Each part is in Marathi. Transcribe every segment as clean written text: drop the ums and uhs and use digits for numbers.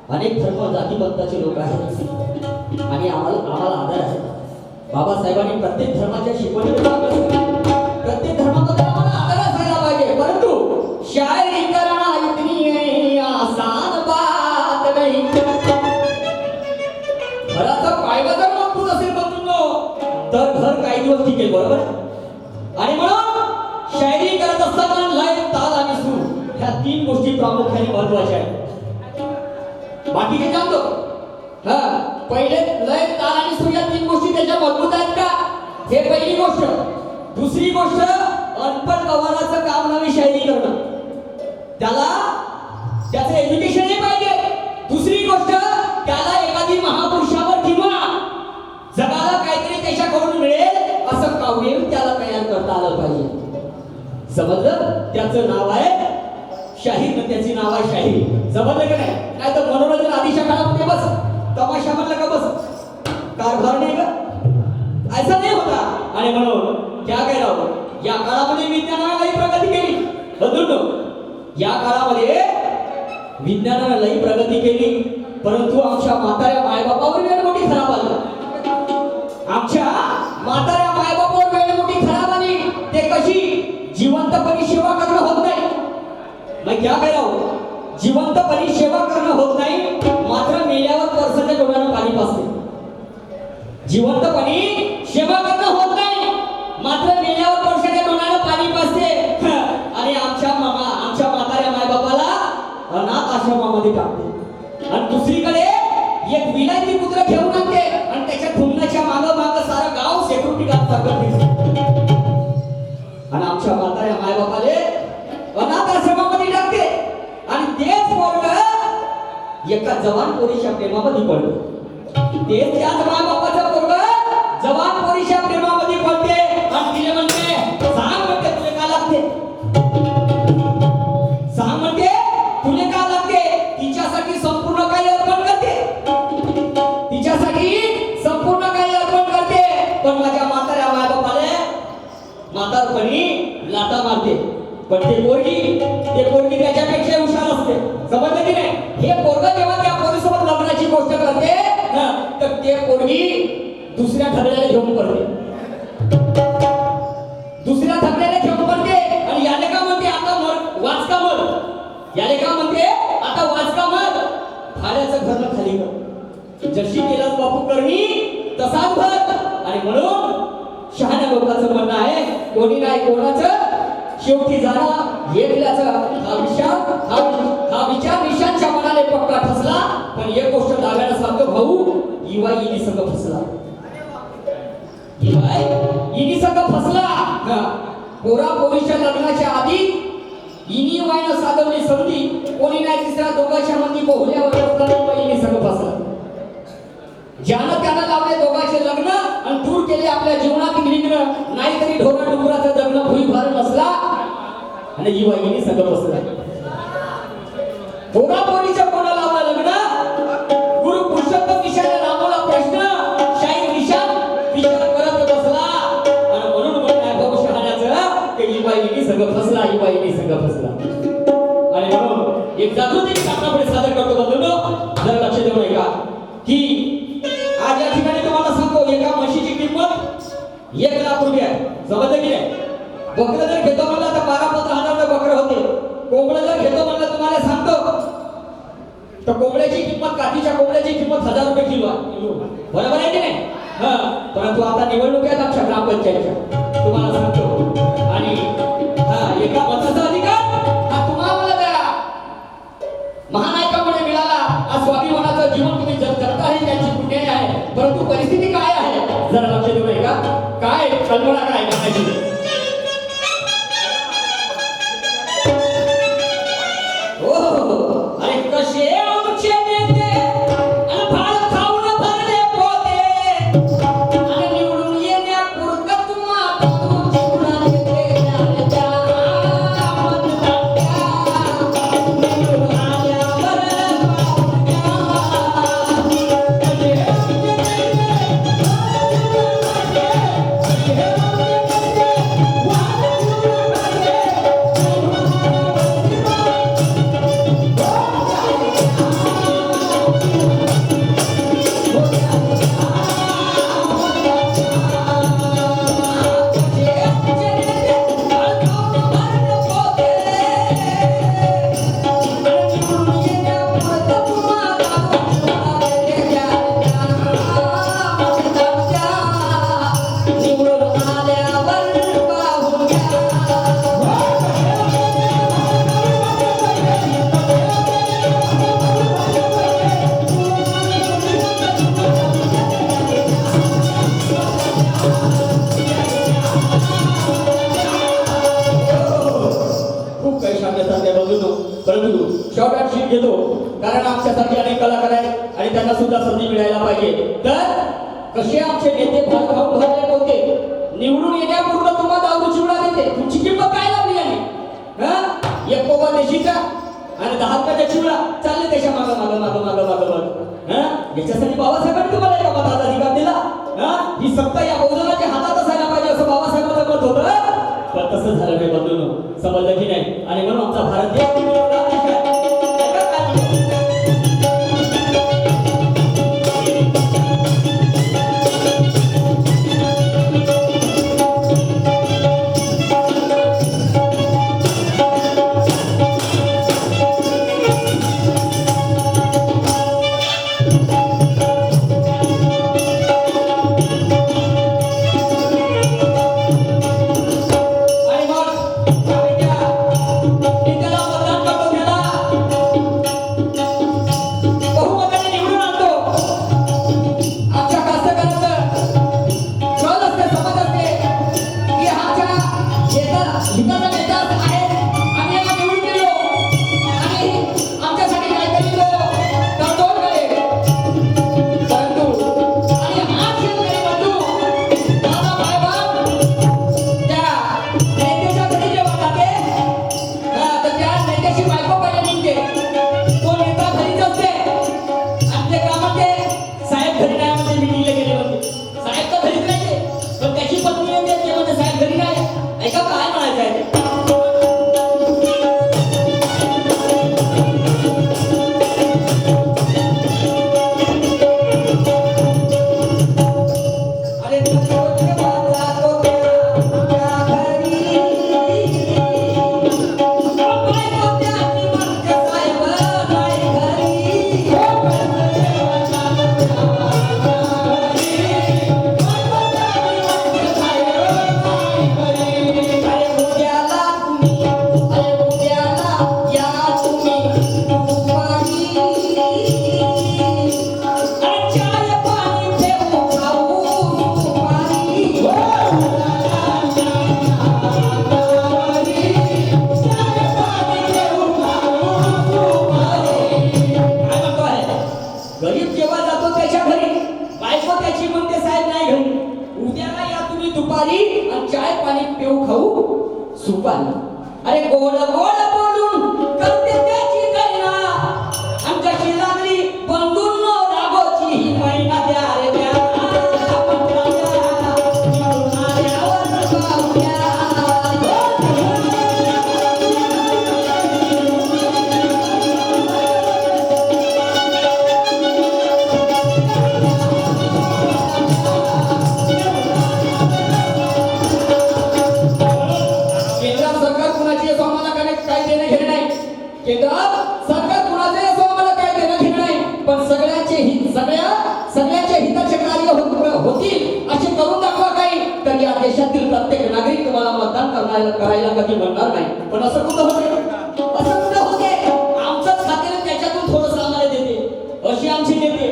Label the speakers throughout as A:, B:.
A: अनेक धर्म जातीपंथाचे लोक आहेत आणि आम्हाला आदर आहे. बाबासाहेबांनी प्रत्येक धर्माच्या शिकवणीवर प्रत्येक धर्मामध्ये आम्हाला आदर असायला पाहिजे. परंतु शायरी करना इतनी आसान बात नहीं. घराचा कायदा जर मजबूत असेल बंधूंनो तर घर काही दिवस टिकेल, बरोबर. आणि म्हणून शायरी करत असताना लय, ताल आणि सूर ह्या तीन गोष्टी प्रामुख्याने महत्त्वाच्या आहेत. बाकीचे जाणतो पहिले लय, ताल आणि सूर या तीन गोष्टी त्याच्या मजबूत आहेत का, हे पहिली गोष्ट. दुसरी गोष्ट अनपढ गवाराचं काम नवी शायरी करणं, त्याला त्याचं एज्युकेशनही पाहिजे. दुसरी गोष्ट त्याला एखादी महापुरुषावर किंवा जगाला काहीतरी त्याच्याकडून मिळेल असं काव्य त्याला तयार करता आलं पाहिजे. समजलं. त्याचं नाव आहे शाहीर, त्याची नाव आहे शाहीर. समजलं का नाही. नाही तर मनोरंजन आधीच्या काळामध्ये बस तमाशा म्हणलं का बस कारभार नाही का, ऐसा नाही होता. आणि म्हणून क्या काय राहू, या काळामध्ये विज्ञानाने लई प्रगती केली. बंधूंनो, या काळामध्ये विज्ञानाने लई प्रगती केली, परंतु आमच्या म्हाताऱ्या मायबापावर वेळ मोठी खराब आली. आमच्या म्हाताऱ्या मायबापावर वेळ मोठी खराब आली. ते कशी, जिवंतपणी सेवा करणं होत नाही. मग क्या काय राहू, जिवंतपणी सेवा करणं होत नाही, मात्र मेल्यावर परसाच्या डोळ्यानं पाणी पाजते. जिवंतपणी सेवा करणं होत नाही, मात्र मेल्यावर परसाच्या डोळ्यानं पाणी पाजते. आणि आमच्या म्हाताऱ्या मायबापाला अनाथ आश्रमामध्ये टाकते. आणि दुसरीकडे एक विलायती कुत्र घेऊन आणते आणि त्याच्या ठुमण्याच्या मागं सारं गाव सेक्युरिटी गार्ड टाकते. आणि आमच्या म्हाताऱ्या मायबापाले अनाथ आश्रमामध्ये टाकते. आणि तेच पोरग एका जवान पोरीच्या प्रेमामध्ये पडलं. तेच त्याच मायबापाचं पोरग जवान पोरीच्या प्रेमामध्ये पडते आणि तिने म्हणते, सांग म्हणते तुले का लागते, सांग म्हणते तुले का लागते. तिच्यासाठी संपूर्ण काही अर्पण करते, तिच्यासाठी संपूर्ण काही अर्पण करते. पण माझ्या म्हाताऱ्या मायबापाले म्हातारपणी लाथा मारते. पण ते पोरगी त्याच्यापेक्षा हुशार असते. समजलं की नाही. हे पोरग जेव्हा त्या पोरीसोबत लग्नाची गोष्ट करते तर ते पोरगी दुसऱ्या ठरलेल्या घेऊन पडते, दुसऱ्या ठरलेल्या घेऊन पडते. आणि याने का म्हणते आता वाचका मर, याने का म्हणते आता वाचका मर, खाण्याचं घरनं खाली कर, जशी केलास बापू करणी तसाच भर. आणि म्हणून शहाण्या लोकांचं म्हणणं आहे, कोणी नाही कोणाचं शेवटी जाणं एकल्याचं. हा विचार निशांच्या मनाने पक्का ठसला. पण एक गोष्ट दाव्यानं सांगतो भाऊ, इवाई इनी संघ फसला, इवाई इनी संघ फसला. पोरा पोरीच्या लग्नाच्या आधी इनी वाईनं साधवली संधी, कोणी नाही तिसऱ्या दोघांच्या मंदी पोहल्यावर इनी संघ फसला. ज्यानं त्यानं लावले दोघांचे लग्न आणि दूर केले आपल्या जीवनातील विघ्न. नाहीतरी ढोरा डुंगराचं जगणं भुई भार नसला आणि युवाईनी सगळं बसला. ढोरा पोरीच्या कोणा लावला लग्न, गुरु पुरुषोत्तम निशाने रामोला प्रश्न, शाहीर निशान विचार करत बसला. आणि म्हणून म्हणणार भाऊ शहाण्याचं की युवाईनी सगळं फसला, युवाईनी सगळं फसला. आणि म्हणून एक जागृती आपल्यापुढे सादर करतो बंधूंनो. जर लक्ष देऊ नये का की आज या ठिकाणी तुम्हाला सांगतो, एका म्हशीची किंमत 1 लाख रुपये आहे. समजलं की नाही. बकरं जर घेतो म्हणलं तर 12-15 बकरं होते. कोंबडं जर घेतो म्हणलं तुम्हाला सांगतो तर कोंबड्याची किंमत, काठीच्या कोंबड्याची किंमत 1000 रुपये किलो आहे. बरोबर आहे की नाही. परंतु आता निवडणूक आहेत आमच्या ग्रामपंचायतच्या, तुम्हाला सांगतो. आणि एका मताचा अधिकार हा तुम्हाला द्या महानायकामुळे मिळाला. आज स्वाभिमानाचं जीवन तुम्ही जगता आहे, त्याची पुण्य आहे. परंतु परिस्थिती काय आहे जरा लक्ष देऊ नये का, काय कल्पना काय करायची. अरे कसे आमचे नेते आणि भाळ खाऊन भरले पोते, आणि निवडून येण्यापुरतं तुम्हाला आणि त्यांना सुद्धा संधी मिळायला पाहिजे. तर कसे आमचे नेते फार खाऊ भरले होते, निवडून येण्यापूर्वी तुम्हाला दारू चिवडा देते, तुमची किंमत काय लागली आणि एक कोबा देशीचा आणि 10 रुपयाचा चिवडा चालले त्याच्या मागं मागं मागं मागं मागं मागं. याच्यासाठी बाबासाहेबांनी तुम्हाला एका मताचा अधिकार दिला. ही सत्ता या बहुजनाच्या हातात असायला पाहिजे असं बाबासाहेबांचं मत होतं. पण तसं झालं नाही बदलून, समजलं की नाही. आणि म्हणून आमचा भारत देश सुपारी. अरे गोड गोड बोलून करते त्याची गैना, आमच्याशी लागली बंधून रागोची ही महिना द्या रे द्या. सगळ्याचे हिताचे कार्य होतील असे करून दाखवा काही, तर या देशातील प्रत्येक नागरिक तुम्हाला मतदान करायला कधी म्हणणार नाही. पण असं कुठं होते, असं कुठं होते. आमचंच खाते त्याच्यातून थोडंसं आम्हाला देते अशी आमची नेते.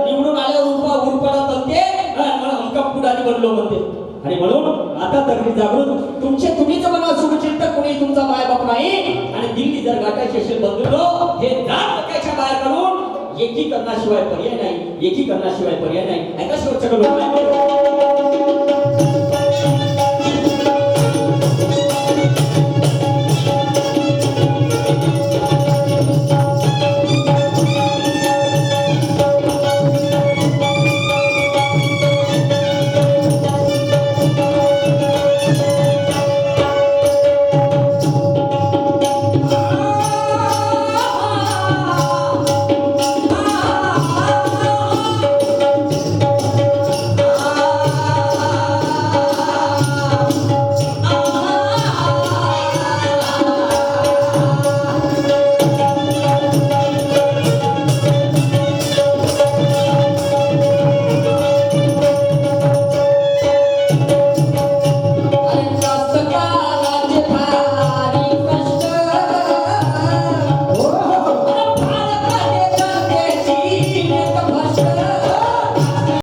A: निवडून आल्यावर उरपाडा तंते हमका पुढारी बनलो म्हणते. आणि म्हणून आता तगडी जागृत तुम्हीच म्हणा शुभचिंतक कोणी तुमचा मायबाप नाही. आणि दिल्ली जर गाठायची असेल बंधूंनो, हे दार डोक्याच्या बाहेर करून एकीकरणाशिवाय पर्याय नाही, एकीकरणाशिवाय पर्याय नाही. ऐका शेवटच्या